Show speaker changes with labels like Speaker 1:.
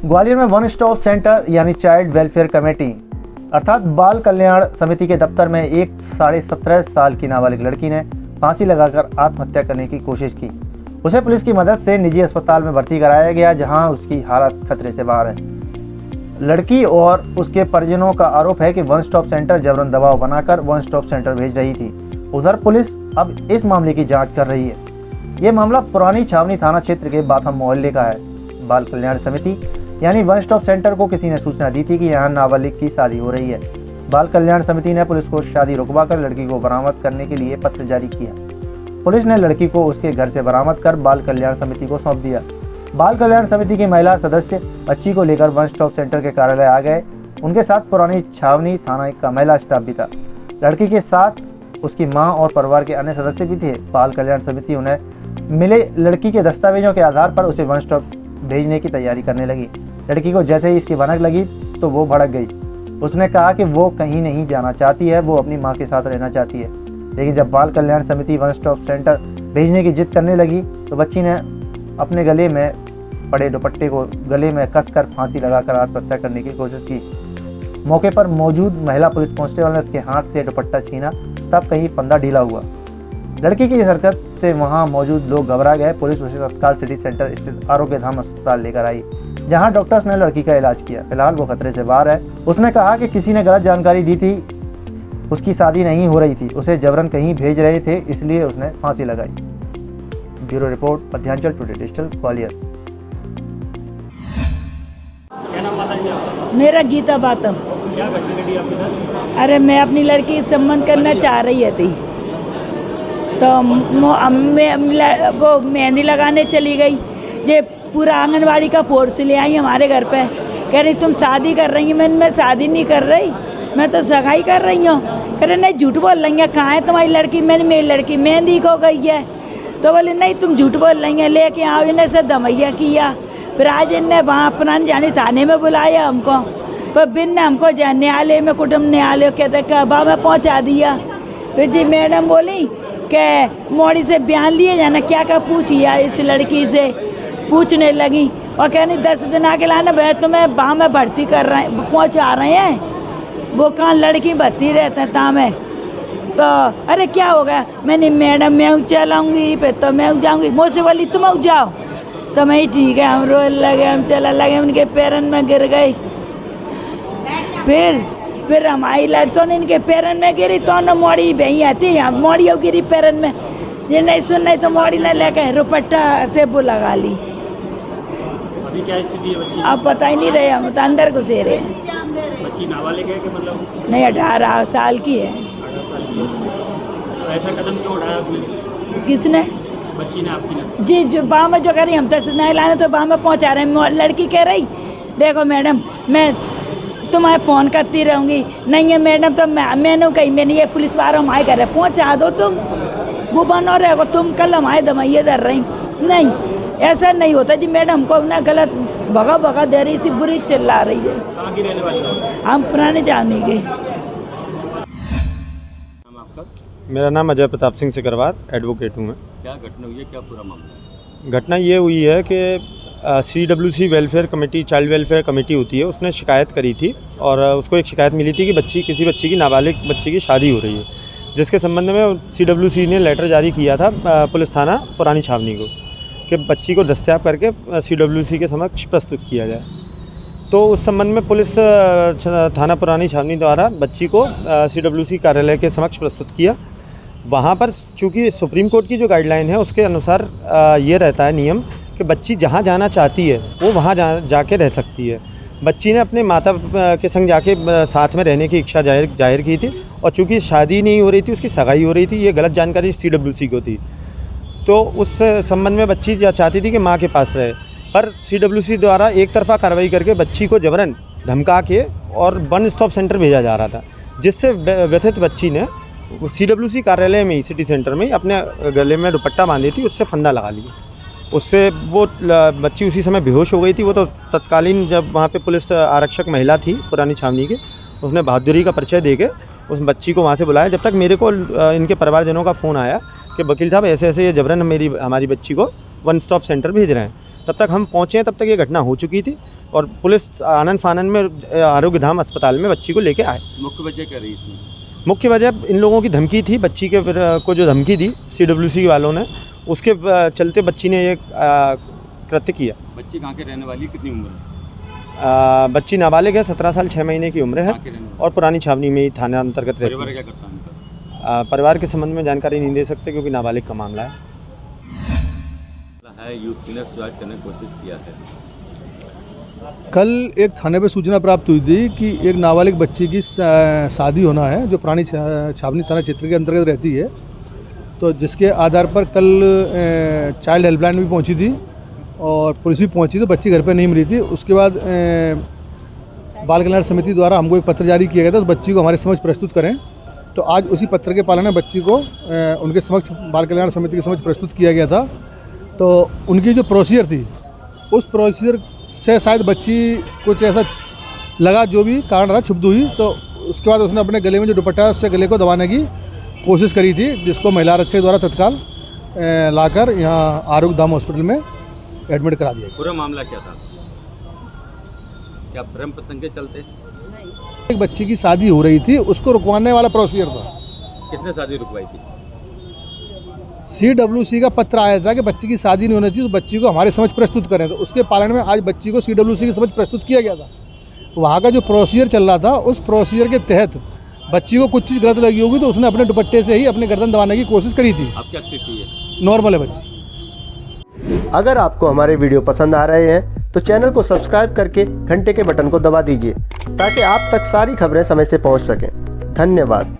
Speaker 1: ग्वालियर में one stop centre यानी child welfare committee अर्थात बाल कल्याण समिति के दफ्तर में एक 17.5 साल की नाबालिग लड़की ने फांसी लगाकर आत्महत्या करने की कोशिश की। उसे पुलिस की मदद से निजी अस्पताल में भर्ती कराया गया, जहां उसकी हालत खतरे से बाहर है। लड़की और उसके परिजनों का आरोप है कि वन स्टॉप सेंटर जबरन दबाव बनाकर वन स्टॉप सेंटर भेज रही थी। उधर पुलिस अब इस मामले की जाँच कर रही है। ये मामला पुरानी छावनी थाना क्षेत्र के बाथम मोहल्ले का है। बाल कल्याण समिति यानी वन स्टॉप सेंटर को किसी ने सूचना दी थी कि यहाँ नाबालिग की शादी हो रही है। बाल कल्याण समिति ने पुलिस को शादी रुकवाकर लड़की को बरामद करने के लिए पत्र जारी किया। पुलिस ने लड़की को उसके घर से बरामद कर बाल कल्याण समिति को सौंप दिया। बाल कल्याण समिति की महिला सदस्य बच्ची को लेकर वन स्टॉप सेंटर के कार्यालय आ गए। उनके साथ पुरानी छावनी थाना का महिला स्टाफ भी था। लड़की के साथ उसकी माँ और परिवार के अन्य सदस्य भी थे। बाल कल्याण समिति उन्हें मिले लड़की के दस्तावेजों के आधार पर उसे वन स्टॉप भेजने की तैयारी करने लगी। लड़की को जैसे ही इसकी भनक लगी तो वो भड़क गई। उसने कहा कि वो कहीं नहीं जाना चाहती है, वो अपनी माँ के साथ रहना चाहती है। लेकिन जब बाल कल्याण समिति वन स्टॉप सेंटर भेजने की जिद करने लगी तो बच्ची ने अपने गले में पड़े दुपट्टे को गले में कसकर फांसी लगाकर आत्महत्या करने की कोशिश की। मौके पर मौजूद महिला पुलिस कांस्टेबल ने उसके हाथ से दुपट्टा छीना, तब कहीं फंदा ढीला हुआ। लड़की की इस हरकत से वहां मौजूद लोग घबरा गए। पुलिस उसे तत्काल सिटी सेंटर स्थित आरोग्य धाम अस्पताल लेकर आई, जहां डॉक्टर्स ने लड़की का इलाज किया। फिलहाल वो खतरे से बाहर है। उसने कहा कि किसी ने गलत जानकारी दी थी, उसकी शादी नहीं हो रही थी, उसे जबरन कहीं भेज रहे थे, इसलिए उसने फांसी लगाई। Bureau report, Madhyanchal today digital, Gwalior.
Speaker 2: मेरा गीता बातम।
Speaker 3: क्या घटना घटी आपके साथ?
Speaker 2: अरे मैं अपनी लड़की से संबंध करना चाह रही थी, तो वो मेहंदी लगाने चली गई। ये पूरा आंगनवाड़ी का फोर्स ले आई हमारे घर पे। कह रही तुम शादी कर रही हो। मैं शादी नहीं कर रही, मैं तो सगाई कर रही हूँ। कह रहे नहीं झूठ बोल रही है, कहाँ है तुम्हारी लड़की? मेरी लड़की मेहंदी को गई है। तो बोले नहीं तुम झूठ बोल रही है, लेके आओ। इन्हें से धमैया किया। फिर आज इनने वहाँ अपना जानी थाने में बुलाया हमको, पर बिन ने हमको न्यायालय में कुटुम्ब न्यायालय कहते कबा में पहुँचा दिया। फिर जी मैडम बोली कि मोड़ी से बयान लिए जाना, क्या क्या पूछिया इस लड़की से पूछने लगी और कहनी 10 दिन आके लाना भैया तुम्हें वहाँ में भर्ती कर रहे हैं, पहुँचा रहे हैं। वो कहाँ लड़की भर्ती रहते हैं ता में। तो अरे क्या हो गया? मैंने मैडम मैं चलाऊँगी, फिर तो मैं जाऊँगी। मुझसे बोली तुम जाओ। तो मैं ठीक है, हम रोने लगे, हम चला लगे, उनके पैरन में गिर गई। फिर हमारी लड़कों ने इनके पैरन में गिरी तो न मोड़ी भई आती, हम मोड़ी गिरी पैरन में। ये नहीं सुन नहीं तो मोड़ी ने लेके रुपट्टा से वो लगा ली।
Speaker 3: अभी क्या स्थिति है बच्ची?
Speaker 2: अब पता ही नहीं रहे, हम तो अंदर घुसे रहे।
Speaker 3: बच्ची नाबालिग है कि मतलब?
Speaker 2: नहीं 18 साल की है।
Speaker 3: 18 साल की है। तो ऐसा कदम क्यों उठाया उसने?
Speaker 2: किसने?
Speaker 3: बच्ची ने, आपकी ने?
Speaker 2: जी जो बाह में जो कह रही हम तो नहीं लाने तो बाह में पहुँचा रहे हैं। लड़की कह रही देखो मैडम मैं तुम्हें फ़ोन करती रहूँगी। नहीं है मैडम, तो मैंने कही मैंने ये पुलिस वालों हमारे घर पहुँचा दो तुम, वो बनो रहे हो तुम, कल हमारे दमाइए दर रही। नहीं ऐसा नहीं होता जी मैडम को ना गलत भगा दे रही सी, बुरी चिल्ला रही है।
Speaker 3: कहाँ की रहने वाली हो?
Speaker 2: हम पुराने जामी गए।
Speaker 3: नाम आपका?
Speaker 4: मेरा नाम अजय प्रताप सिंह सिकरवार, एडवोकेट हूँ मैं।
Speaker 3: क्या घटना हुई है, क्या पूरा मामला है?
Speaker 4: घटना ये हुई है कि CWC welfare committee, child welfare committee होती है, उसने शिकायत करी थी और उसको एक शिकायत मिली थी कि किसी बच्ची की नाबालिग बच्ची की शादी हो रही है, जिसके संबंध में CWC ने लेटर जारी किया था पुलिस थाना पुरानी छावनी को कि बच्ची को दस्तयाब करके CWC के समक्ष प्रस्तुत किया जाए। तो उस संबंध में पुलिस थाना पुरानी छावनी द्वारा बच्ची को CWC कार्यालय के समक्ष प्रस्तुत किया। वहाँ पर चूँकि सुप्रीम कोर्ट की जो गाइडलाइन है उसके अनुसार ये रहता है नियम कि बच्ची जहाँ जाना चाहती है वो वहाँ जाके रह सकती है। बच्ची ने अपने माता के संग जाके साथ में रहने की इच्छा जाहिर की थी और चूँकि शादी नहीं हो रही थी, उसकी सगाई हो रही थी, ये गलत जानकारी CWC को थी। तो उस संबंध में बच्ची चाहती थी कि माँ के पास रहे, पर CWC द्वारा एक तरफा कार्रवाई करके बच्ची को जबरन धमका के और वन स्टॉप सेंटर भेजा जा रहा था, जिससे व्यथित बच्ची ने CWC कार्यालय में ही सिटी सेंटर में ही अपने गले में दुपट्टा बांधी थी, उससे फंदा लगा लिया। उससे वो बच्ची उसी समय बेहोश हो गई थी। वो तो तत्कालीन जब वहाँ पे पुलिस आरक्षक महिला थी पुरानी छावनी की, उसने बहादुरी का परिचय देके उस बच्ची को वहाँ से बुलाया। जब तक मेरे को इनके परिवारजनों का फ़ोन आया कि वकील साहब ऐसे ऐसे ये जबरन हमारी बच्ची को वन स्टॉप सेंटर भेज रहे हैं, तब तक हम पहुँचे तब तक ये घटना हो चुकी थी और पुलिस आनन फानन में आरोग्य धाम अस्पताल में बच्ची को लेके आए।
Speaker 3: मुख्य वजह क्या रही इसमें?
Speaker 4: मुख्य वजह इन लोगों की धमकी थी, बच्ची के को जो धमकी दी CWC वालों ने, उसके चलते बच्ची ने ये कृत्य किया।
Speaker 3: बच्ची कहाँ के रहने वाली, कितनी उम्र है?
Speaker 4: बच्ची नाबालिग है, 17 साल 6 महीने की उम्र है
Speaker 3: कहाँ के रहने वाली?
Speaker 4: और पुरानी छावनी में ही थाना अंतर्गत रहती
Speaker 3: परिवार
Speaker 4: है।
Speaker 3: क्या करता है उनका?
Speaker 4: परिवार के संबंध में जानकारी नहीं दे सकते क्योंकि नाबालिग का मामला है।
Speaker 3: युवती ने सुसाइड करने की कोशिश किया है।
Speaker 5: कल एक थाने पे सूचना प्राप्त हुई थी कि एक नाबालिग बच्ची की शादी होना है जो पुरानी छावनी थाना क्षेत्र के अंतर्गत रहती है। तो जिसके आधार पर कल चाइल्ड हेल्पलाइन भी पहुंची थी और पुलिस भी पहुंची, तो बच्ची घर पे नहीं मिली थी। उसके बाद बाल कल्याण समिति द्वारा हमको एक पत्र जारी किया गया था, उस बच्ची को हमारे समक्ष प्रस्तुत करें। तो आज उसी पत्र के पालन में बच्ची को उनके समक्ष बाल कल्याण समिति के समक्ष प्रस्तुत किया गया था। तो उनकी जो प्रोसीजर थी, उस प्रोसीजर से शायद बच्ची कुछ ऐसा लगा, जो भी कारण रहा, क्षुब्ध हुई। तो उसके बाद उसने अपने गले में जो दुपट्टा है उससे गले को दबाने की कोशिश करी थी, जिसको महिला आरक्षक द्वारा तत्काल लाकर यहाँ आरोग्य धाम हॉस्पिटल में एडमिट करा दिया।
Speaker 3: पूरा मामला क्या था? क्या प्रेम प्रसंग के चलते?
Speaker 5: एक बच्ची की शादी हो रही थी, उसको रुकवाने वाला प्रोसीजर था।
Speaker 3: किसने शादी रुकवाई थी?
Speaker 5: CWC का पत्र आया था कि बच्ची की शादी नहीं होनी चाहिए, तो बच्ची को हमारे समक्ष प्रस्तुत करें। तो उसके पालन में आज बच्ची को CWC के समक्ष प्रस्तुत किया गया था। वहाँ का जो प्रोसीजर चल रहा था, उस प्रोसीजर के तहत बच्ची को कुछ चीज़ गलत लगी होगी, तो उसने अपने दुपट्टे से ही अपने गर्दन दबाने की कोशिश करी थी।
Speaker 3: अब क्या स्थिति है?
Speaker 5: नॉर्मल है बच्ची।
Speaker 1: अगर आपको हमारे वीडियो पसंद आ रहे हैं तो चैनल को सब्सक्राइब करके घंटे के बटन को दबा दीजिए ताकि आप तक सारी खबरें समय से पहुंच सकें। धन्यवाद।